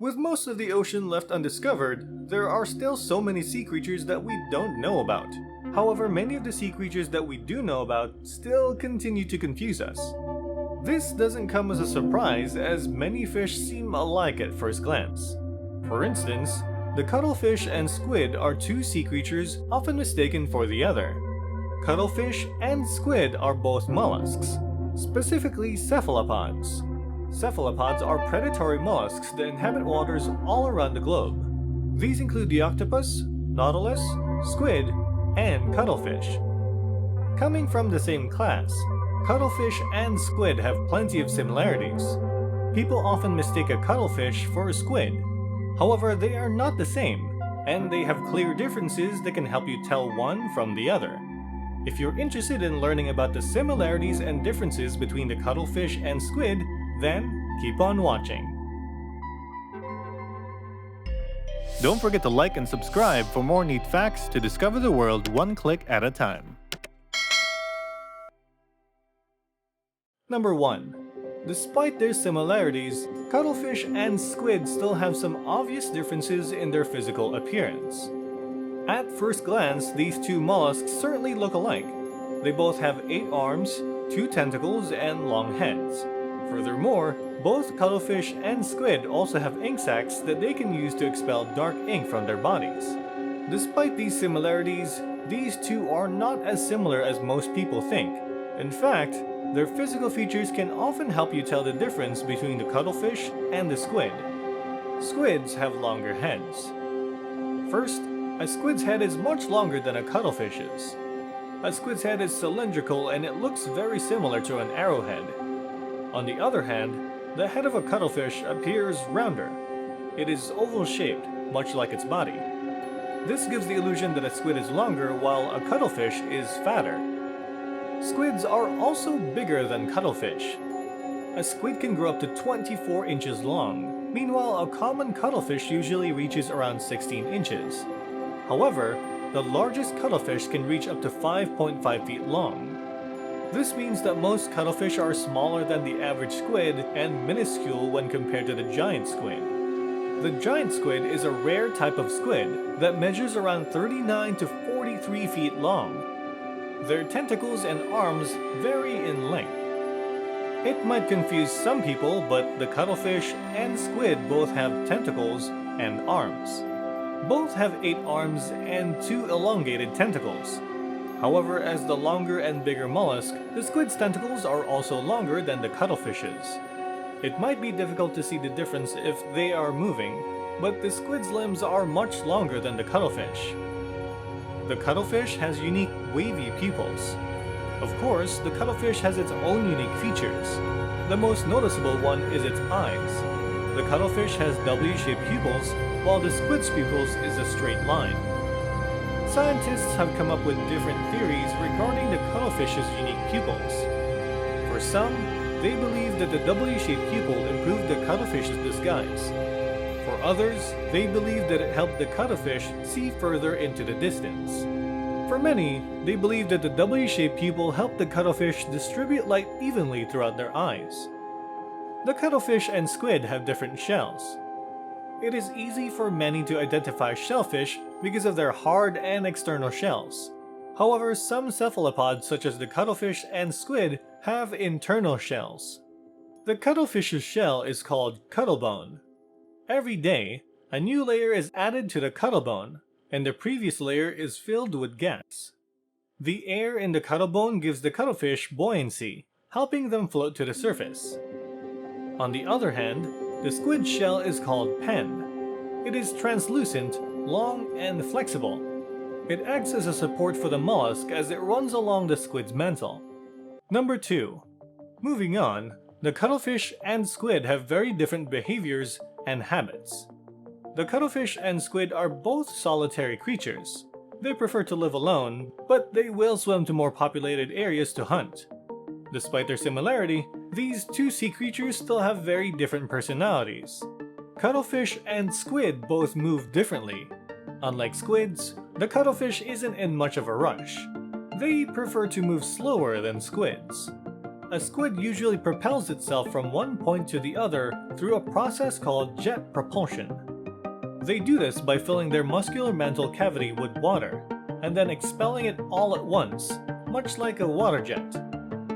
With most of the ocean left undiscovered, there are still so many sea creatures that we don't know about. However, many of the sea creatures that we do know about still continue to confuse us. This doesn't come as a surprise, as many fish seem alike at first glance. For instance, the cuttlefish and squid are two sea creatures often mistaken for the other. Cuttlefish and squid are both mollusks, specifically cephalopods. Cephalopods are predatory mollusks that inhabit waters all around the globe. These include the octopus, nautilus, squid, and cuttlefish. Coming from the same class, cuttlefish and squid have plenty of similarities. People often mistake a cuttlefish for a squid. However, they are not the same, and they have clear differences that can help you tell one from the other. If you're interested in learning about the similarities and differences between the cuttlefish and squid, then keep on watching. Don't forget to like and subscribe for more neat facts to discover the world one click at a time. Number 1. Despite their similarities, cuttlefish and squid still have some obvious differences in their physical appearance. At first glance, these two mollusks certainly look alike. They both have 8 arms, 2 tentacles, and long heads. Furthermore, both cuttlefish and squid also have ink sacs that they can use to expel dark ink from their bodies. Despite these similarities, these two are not as similar as most people think. In fact, their physical features can often help you tell the difference between the cuttlefish and the squid. Squids have longer heads. First, a squid's head is much longer than a cuttlefish's. A squid's head is cylindrical and it looks very similar to an arrowhead. On the other hand, the head of a cuttlefish appears rounder. It is oval-shaped, much like its body. This gives the illusion that a squid is longer while a cuttlefish is fatter. Squids are also bigger than cuttlefish. A squid can grow up to 24 inches long. Meanwhile, a common cuttlefish usually reaches around 16 inches. However, the largest cuttlefish can reach up to 5.5 feet long. This means that most cuttlefish are smaller than the average squid and minuscule when compared to the giant squid. The giant squid is a rare type of squid that measures around 39 to 43 feet long. Their tentacles and arms vary in length. It might confuse some people, but the cuttlefish and squid both have tentacles and arms. Both have 8 arms and 2 elongated tentacles. However, as the longer and bigger mollusk, the squid's tentacles are also longer than the cuttlefish's. It might be difficult to see the difference if they are moving, but the squid's limbs are much longer than the cuttlefish. The cuttlefish has unique wavy pupils. Of course, the cuttlefish has its own unique features. The most noticeable one is its eyes. The cuttlefish has W-shaped pupils, while the squid's pupils is a straight line. Scientists have come up with different theories regarding the cuttlefish's unique pupils. For some, they believe that the W-shaped pupil improved the cuttlefish's disguise. For others, they believe that it helped the cuttlefish see further into the distance. For many, they believe that the W-shaped pupil helped the cuttlefish distribute light evenly throughout their eyes. The cuttlefish and squid have different shells. It is easy for many to identify shellfish because of their hard and external shells. However, some cephalopods such as the cuttlefish and squid have internal shells. The cuttlefish's shell is called cuttlebone. Every day, a new layer is added to the cuttlebone, and the previous layer is filled with gas. The air in the cuttlebone gives the cuttlefish buoyancy, helping them float to the surface. On the other hand, the squid's shell is called pen. It is translucent, long, and flexible. It acts as a support for the mollusk as it runs along the squid's mantle. Number 2. Moving on, the cuttlefish and squid have very different behaviors and habits. The cuttlefish and squid are both solitary creatures. They prefer to live alone, but they will swim to more populated areas to hunt. Despite their similarity, these two sea creatures still have very different personalities. Cuttlefish and squid both move differently. Unlike squids, the cuttlefish isn't in much of a rush. They prefer to move slower than squids. A squid usually propels itself from one point to the other through a process called jet propulsion. They do this by filling their muscular mantle cavity with water, and then expelling it all at once, much like a water jet.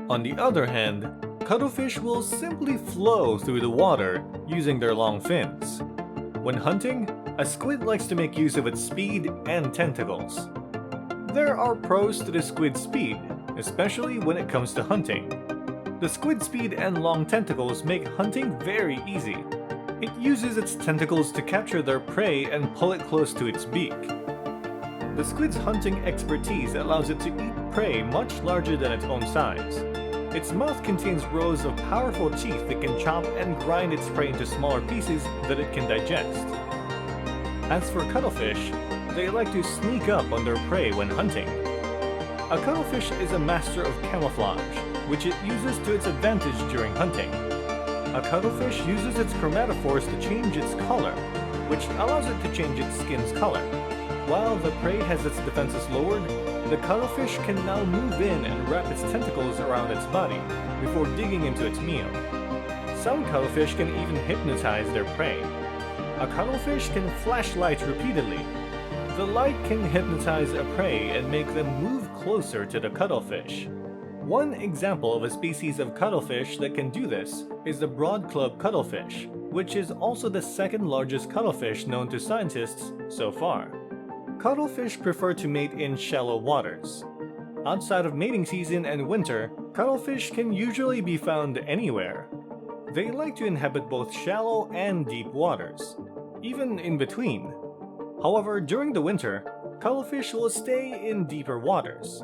On the other hand, cuttlefish will simply flow through the water using their long fins. When hunting, a squid likes to make use of its speed and tentacles. There are pros to the squid's speed, especially when it comes to hunting. The squid's speed and long tentacles make hunting very easy. It uses its tentacles to capture their prey and pull it close to its beak. The squid's hunting expertise allows it to eat prey much larger than its own size. Its mouth contains rows of powerful teeth that can chop and grind its prey into smaller pieces that it can digest. As for cuttlefish, they like to sneak up on their prey when hunting. A cuttlefish is a master of camouflage, which it uses to its advantage during hunting. A cuttlefish uses its chromatophores to change its color, which allows it to change its skin's color. While the prey has its defenses lowered, the cuttlefish can now move in and wrap its tentacles around its body before digging into its meal. Some cuttlefish can even hypnotize their prey. A cuttlefish can flash lights repeatedly. The light can hypnotize a prey and make them move closer to the cuttlefish. One example of a species of cuttlefish that can do this is the broad-club cuttlefish, which is also the second largest cuttlefish known to scientists so far. Cuttlefish prefer to mate in shallow waters. Outside of mating season and winter, cuttlefish can usually be found anywhere. They like to inhabit both shallow and deep waters, even in between. However, during the winter, cuttlefish will stay in deeper waters.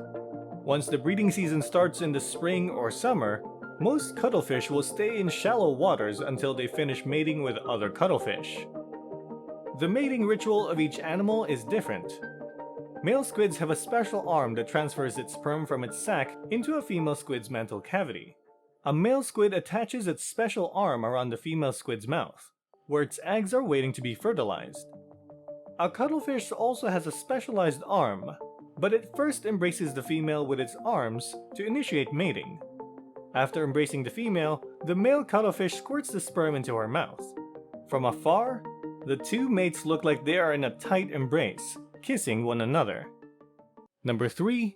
Once the breeding season starts in the spring or summer, most cuttlefish will stay in shallow waters until they finish mating with other cuttlefish. The mating ritual of each animal is different. Male squids have a special arm that transfers its sperm from its sac into a female squid's mantle cavity. A male squid attaches its special arm around the female squid's mouth, where its eggs are waiting to be fertilized. A cuttlefish also has a specialized arm, but it first embraces the female with its arms to initiate mating. After embracing the female, the male cuttlefish squirts the sperm into her mouth. From afar, the two mates look like they are in a tight embrace, kissing one another. Number 3.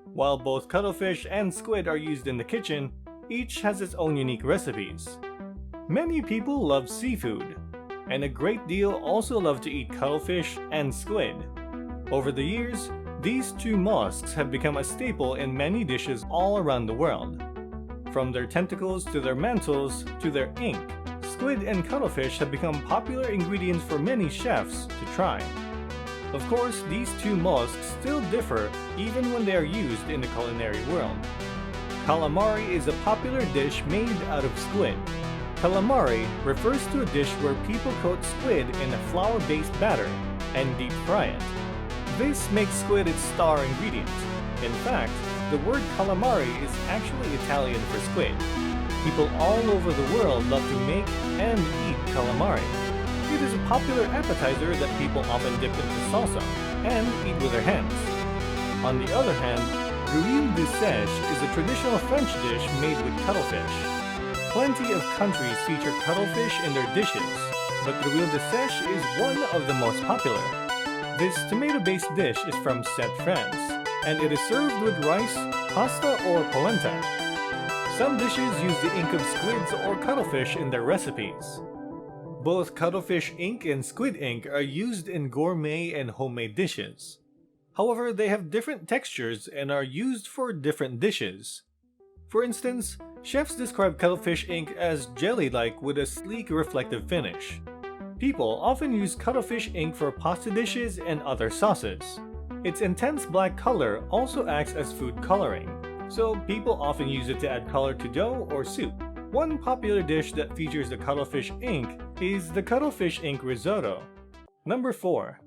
While both cuttlefish and squid are used in the kitchen, each has its own unique recipes. Many people love seafood, and a great deal also love to eat cuttlefish and squid. Over the years, these two mollusks have become a staple in many dishes all around the world. From their tentacles to their mantles to their ink, squid and cuttlefish have become popular ingredients for many chefs to try. Of course, these two mollusks still differ even when they are used in the culinary world. Calamari is a popular dish made out of squid. Calamari refers to a dish where people coat squid in a flour-based batter and deep fry it. This makes squid its star ingredient. In fact, the word calamari is actually Italian for squid. People all over the world love to make and eat calamari. It is a popular appetizer that people often dip into salsa and eat with their hands. On the other hand, l'huile de sèche is a traditional French dish made with cuttlefish. Plenty of countries feature cuttlefish in their dishes, but l'huile de sèche is one of the most popular. This tomato-based dish is from Sète, France, and it is served with rice, pasta, or polenta. Some dishes use the ink of squids or cuttlefish in their recipes. Both cuttlefish ink and squid ink are used in gourmet and homemade dishes. However, they have different textures and are used for different dishes. For instance, chefs describe cuttlefish ink as jelly-like with a sleek reflective finish. People often use cuttlefish ink for pasta dishes and other sauces. Its intense black color also acts as food coloring, so people often use it to add color to dough or soup. One popular dish that features the cuttlefish ink is the cuttlefish ink risotto. Number 4.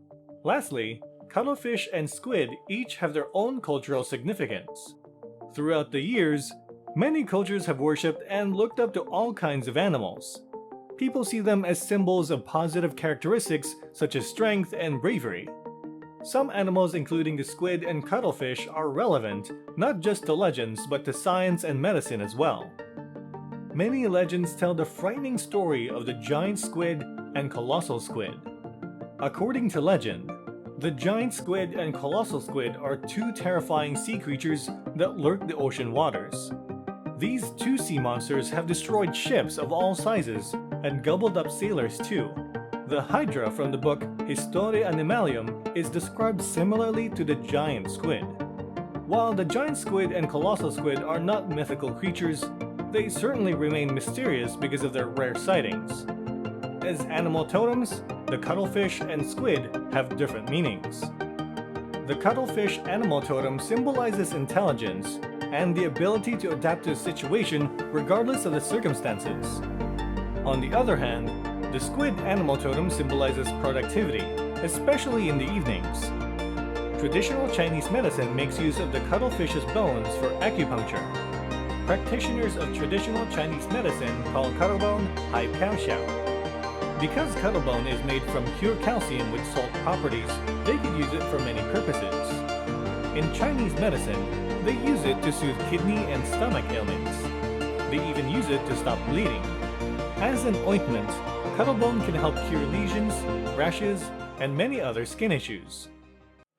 Lastly, cuttlefish and squid each have their own cultural significance. Throughout the years, many cultures have worshipped and looked up to all kinds of animals. People see them as symbols of positive characteristics such as strength and bravery. Some animals, including the squid and cuttlefish, are relevant not just to legends but to science and medicine as well. many legends tell the frightening story of the giant squid and colossal squid. According to legend, the giant squid and colossal squid are two terrifying sea creatures that lurk the ocean waters. These two sea monsters have destroyed ships of all sizes and gobbled up sailors too. The Hydra from the book Historia Animalium is described similarly to the giant squid. While the giant squid and colossal squid are not mythical creatures, they certainly remain mysterious because of their rare sightings. As animal totems, the cuttlefish and squid have different meanings. The cuttlefish animal totem symbolizes intelligence and the ability to adapt to a situation regardless of the circumstances. On the other hand, the squid animal totem symbolizes productivity, especially in the evenings. Traditional Chinese medicine makes use of the cuttlefish's bones for acupuncture. Practitioners of traditional Chinese medicine call cuttlebone hai piao xiao. Because cuttlebone is made from pure calcium with salt properties, they could use it for many purposes. In Chinese medicine, they use it to soothe kidney and stomach ailments. They even use it to stop bleeding. As an ointment, cuttlebone can help cure lesions, rashes, and many other skin issues.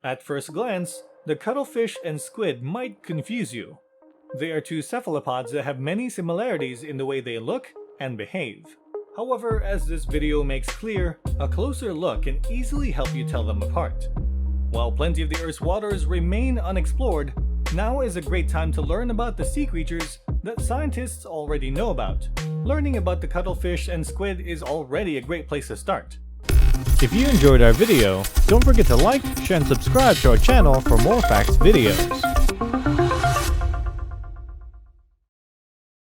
At first glance, the cuttlefish and squid might confuse you. They are two cephalopods that have many similarities in the way they look and behave. However, as this video makes clear, a closer look can easily help you tell them apart. While plenty of the Earth's waters remain unexplored, now is a great time to learn about the sea creatures that scientists already know about. Learning about the cuttlefish and squid is already a great place to start. If you enjoyed our video, don't forget to like, share, and subscribe to our channel for more facts videos.